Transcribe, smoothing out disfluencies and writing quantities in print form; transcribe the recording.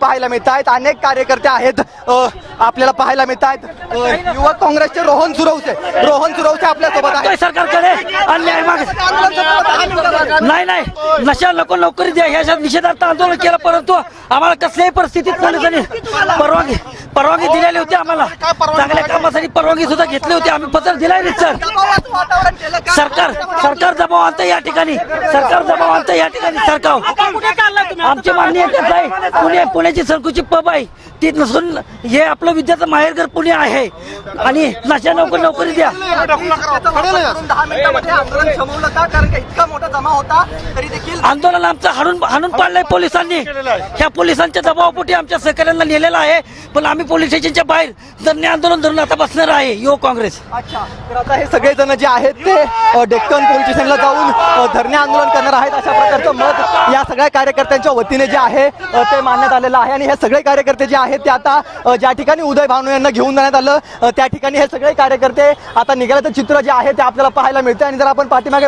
पाहायला मिळत आहेत. अनेक कार्यकर्ते आहेत आपल्याला पाहायला मिळत आहेत. युवक काँग्रेसचे रोहन सुरवसे आपल्या सोबत आहेत. सरकारकडे अन्याय नाही नशा नको नोकरी द्या ह्याच्या निषेधार्थ आंदोलन केलं, परंतु आम्हाला कसल्याही परिस्थितीत पोलिसांनी परवानगी दिलेली होती. आम्हाला चांगल्या कामासाठी परवानगी सुद्धा घेतली होती. आम्ही पत्र दिलाय नाही सर. सरकार दबाव आणतं या ठिकाणी. सरकार आमची मागणी एकच आहे. पुण्याची सरकूची पब आहे ती नसून हे आपलं विद्याचं माहेरघर पुणे आहे आणि नशा नोकरी द्या. 10 मिनिटांमध्ये आंदोलन थांबवलं का? कारण का इतका मोठा जमा होता तरी देखील आंदोलन आमचं हाणून पाडलंय पोलिसांनी. ह्या पोलिसांच्या दबावापोटी आमच्या सहकार्यांना नेलेलं आहे. पण आम्ही पोलीस स्टेशनच्या बाहेर धरणे आंदोलन धरून आता बसणार आहे युवक काँग्रेस. अच्छा, तर आता हे सगळेजण जे आहेत ते डेक्कन पोलीस स्टेशनला जाऊन धरणे आंदोलन करणार आहेत अशा प्रकारचं मत या सगळ्या कार्यकर्त्यांच्या वतीने जे आहे ते मानण्यात आलेलं आहे. आणि हे सगळे कार्यकर्ते जे आहेत ते आता ज्या ठिकाणी उदय भानू यांना घेऊन जाण्यात आलं त्या ठिकाणी हे सगळे कार्यकर्ते आता निघाल्याचं चित्र जे आहे ते आपल्याला पाहायला मिळतं. आणि जर आपण पाठीमागे